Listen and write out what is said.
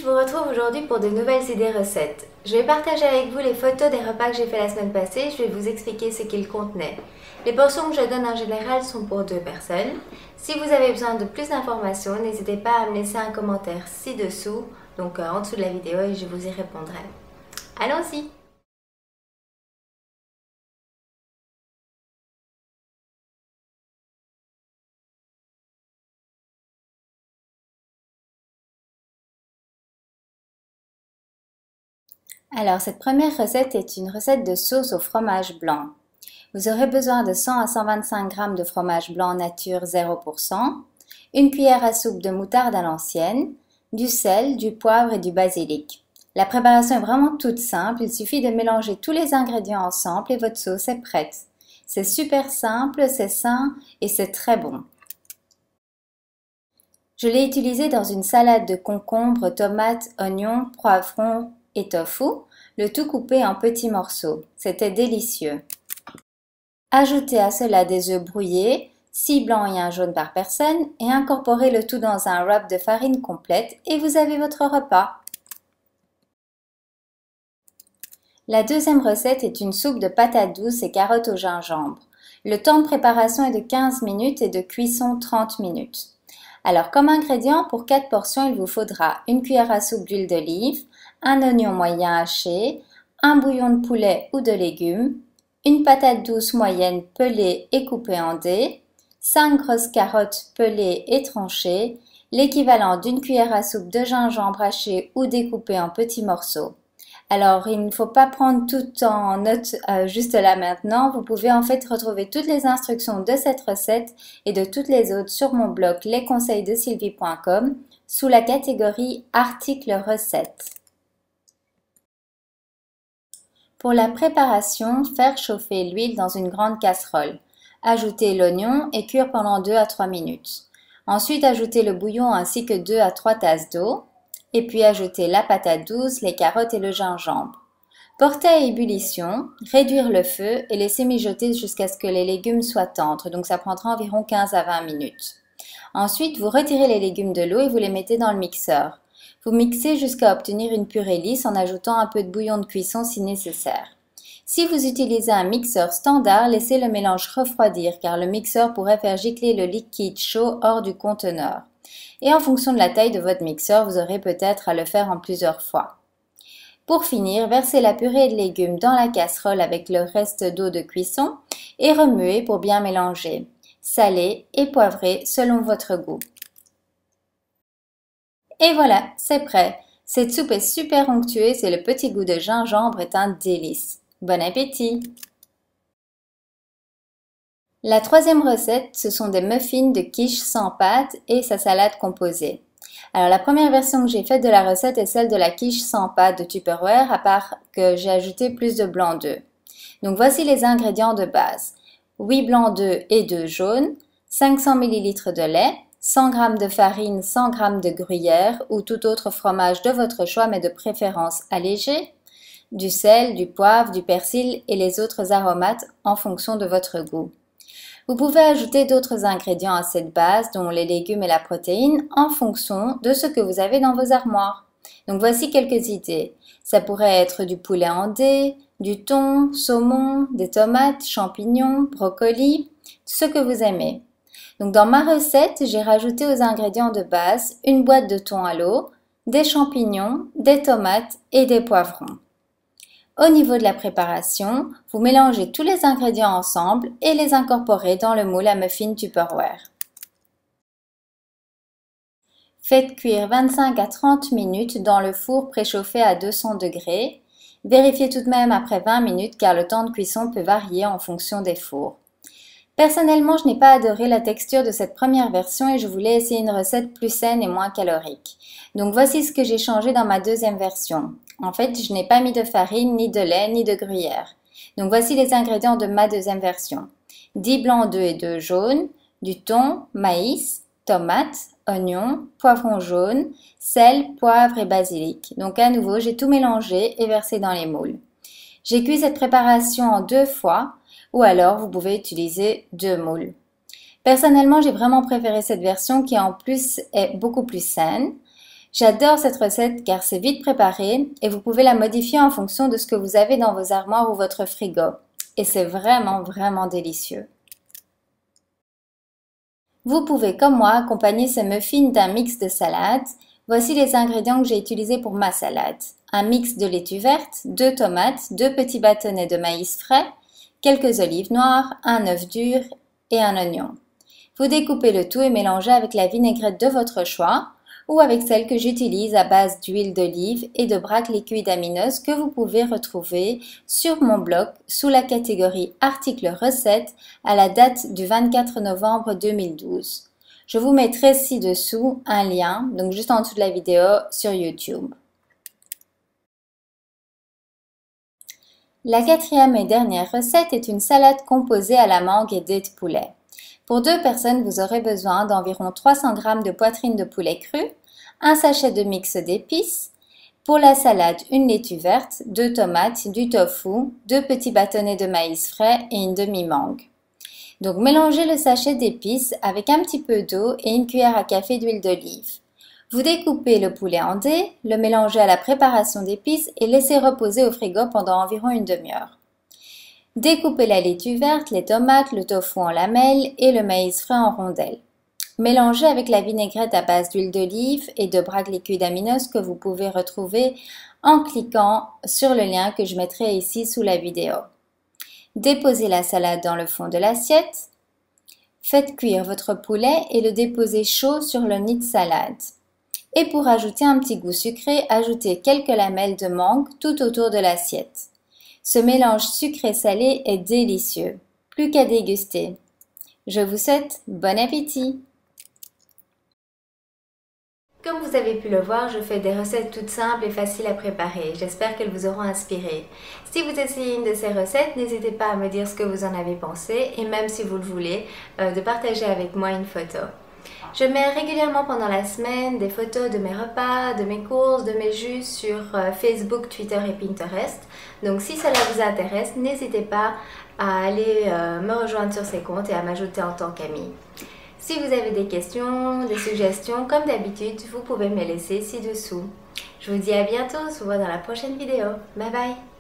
vous retrouve aujourd'hui pour de nouvelles idées recettes. Je vais partager avec vous les photos des repas que j'ai fait la semaine passée, je vais vous expliquer ce qu'ils contenaient. Les portions que je donne en général sont pour 2 personnes. Si vous avez besoin de plus d'informations, n'hésitez pas à me laisser un commentaire ci-dessous, donc en dessous de la vidéo et je vous y répondrai. Allons-y! Alors, cette première recette est une recette de sauce au fromage blanc. Vous aurez besoin de 100 à 125 g de fromage blanc nature 0%, une cuillère à soupe de moutarde à l'ancienne, du sel, du poivre et du basilic. La préparation est vraiment toute simple, il suffit de mélanger tous les ingrédients ensemble et votre sauce est prête. C'est super simple, c'est sain et c'est très bon. Je l'ai utilisé dans une salade de concombres, tomates, oignons, poivrons et tofu, le tout coupé en petits morceaux. C'était délicieux. Ajoutez à cela des œufs brouillés, 6 blancs et un jaune par personne, et incorporez le tout dans un wrap de farine complète et vous avez votre repas. La deuxième recette est une soupe de patates douces et carottes au gingembre. Le temps de préparation est de 15 minutes et de cuisson 30 minutes. Alors comme ingrédient, pour 4 portions, il vous faudra une cuillère à soupe d'huile d'olive, un oignon moyen haché, un bouillon de poulet ou de légumes, une patate douce moyenne pelée et coupée en dés, 5 grosses carottes pelées et tranchées, l'équivalent d'une cuillère à soupe de gingembre haché ou découpé en petits morceaux. Alors, il ne faut pas prendre tout en note juste là maintenant. Vous pouvez en fait retrouver toutes les instructions de cette recette et de toutes les autres sur mon blog lesconseilsdesylvie.com sous la catégorie articles recettes. Pour la préparation, faire chauffer l'huile dans une grande casserole. Ajoutez l'oignon et cuire pendant 2 à 3 minutes. Ensuite, ajoutez le bouillon ainsi que 2 à 3 tasses d'eau. Et puis ajoutez la patate douce, les carottes et le gingembre. Porter à ébullition, réduire le feu et laisser mijoter jusqu'à ce que les légumes soient tendres, donc ça prendra environ 15 à 20 minutes. Ensuite, vous retirez les légumes de l'eau et vous les mettez dans le mixeur. Vous mixez jusqu'à obtenir une purée lisse en ajoutant un peu de bouillon de cuisson si nécessaire. Si vous utilisez un mixeur standard, laissez le mélange refroidir car le mixeur pourrait faire gicler le liquide chaud hors du conteneur. Et en fonction de la taille de votre mixeur, vous aurez peut-être à le faire en plusieurs fois. Pour finir, versez la purée de légumes dans la casserole avec le reste d'eau de cuisson et remuez pour bien mélanger. Salez et poivrez selon votre goût. Et voilà, c'est prêt. Cette soupe est super onctueuse et le petit goût de gingembre est un délice. Bon appétit! La troisième recette, ce sont des muffins de quiche sans pâte et sa salade composée. Alors la première version que j'ai faite de la recette est celle de la quiche sans pâte de Tupperware, à part que j'ai ajouté plus de blanc d'œuf. Donc voici les ingrédients de base. 8 blancs d'œufs et 2 jaunes, 500 ml de lait, 100 g de farine, 100 g de gruyère ou tout autre fromage de votre choix mais de préférence allégé, du sel, du poivre, du persil et les autres aromates en fonction de votre goût. Vous pouvez ajouter d'autres ingrédients à cette base, dont les légumes et la protéine, en fonction de ce que vous avez dans vos armoires. Donc voici quelques idées. Ça pourrait être du poulet en dés, du thon, saumon, des tomates, champignons, brocolis, ce que vous aimez. Donc dans ma recette, j'ai rajouté aux ingrédients de base une boîte de thon à l'eau, des champignons, des tomates et des poivrons. Au niveau de la préparation, vous mélangez tous les ingrédients ensemble et les incorporez dans le moule à muffins Tupperware. Faites cuire 25 à 30 minutes dans le four préchauffé à 200 degrés. Vérifiez tout de même après 20 minutes car le temps de cuisson peut varier en fonction des fours. Personnellement, je n'ai pas adoré la texture de cette première version et je voulais essayer une recette plus saine et moins calorique. Donc voici ce que j'ai changé dans ma deuxième version. En fait, je n'ai pas mis de farine, ni de lait, ni de gruyère. Donc voici les ingrédients de ma deuxième version. 10 blancs d'œufs et 2 jaunes, du thon, maïs, tomates, oignons, poivrons jaunes, sel, poivre et basilic. Donc à nouveau, j'ai tout mélangé et versé dans les moules. J'ai cuit cette préparation en 2 fois ou alors vous pouvez utiliser 2 moules. Personnellement, j'ai vraiment préféré cette version qui en plus est beaucoup plus saine. J'adore cette recette car c'est vite préparé et vous pouvez la modifier en fonction de ce que vous avez dans vos armoires ou votre frigo. Et c'est vraiment délicieux. Vous pouvez, comme moi, accompagner ces muffins d'un mix de salade. Voici les ingrédients que j'ai utilisés pour ma salade. Un mix de laitue verte, 2 tomates, 2 petits bâtonnets de maïs frais, quelques olives noires, un œuf dur et un oignon. Vous découpez le tout et mélangez avec la vinaigrette de votre choix ou avec celle que j'utilise à base d'huile d'olive et de braques liquides amineuses que vous pouvez retrouver sur mon blog sous la catégorie articles recettes à la date du 24 novembre 2012. Je vous mettrai ci-dessous un lien, donc juste en dessous de la vidéo sur YouTube. La quatrième et dernière recette est une salade composée à la mangue et dés de poulet. Pour 2 personnes, vous aurez besoin d'environ 300 g de poitrine de poulet crue, un sachet de mix d'épices, pour la salade une laitue verte, 2 tomates, du tofu, 2 petits bâtonnets de maïs frais et une demi-mangue. Donc mélangez le sachet d'épices avec un petit peu d'eau et une cuillère à café d'huile d'olive. Vous découpez le poulet en dés, le mélangez à la préparation d'épices et laissez reposer au frigo pendant environ une demi-heure. Découpez la laitue verte, les tomates, le tofu en lamelles et le maïs frais en rondelles. Mélangez avec la vinaigrette à base d'huile d'olive et de braques liquides amineuses que vous pouvez retrouver en cliquant sur le lien que je mettrai ici sous la vidéo. Déposez la salade dans le fond de l'assiette. Faites cuire votre poulet et le déposez chaud sur le nid de salade. Et pour ajouter un petit goût sucré, ajoutez quelques lamelles de mangue tout autour de l'assiette. Ce mélange sucré-salé est délicieux. Plus qu'à déguster. Je vous souhaite bon appétit! Comme vous avez pu le voir, je fais des recettes toutes simples et faciles à préparer. J'espère qu'elles vous auront inspiré. Si vous essayez une de ces recettes, n'hésitez pas à me dire ce que vous en avez pensé et même si vous le voulez, de partager avec moi une photo. Je mets régulièrement pendant la semaine des photos de mes repas, de mes courses, de mes jus sur Facebook, Twitter et Pinterest. Donc si cela vous intéresse, n'hésitez pas à aller me rejoindre sur ces comptes et à m'ajouter en tant qu'ami. Si vous avez des questions, des suggestions, comme d'habitude, vous pouvez me les laisser ci-dessous. Je vous dis à bientôt, on se voit dans la prochaine vidéo. Bye bye!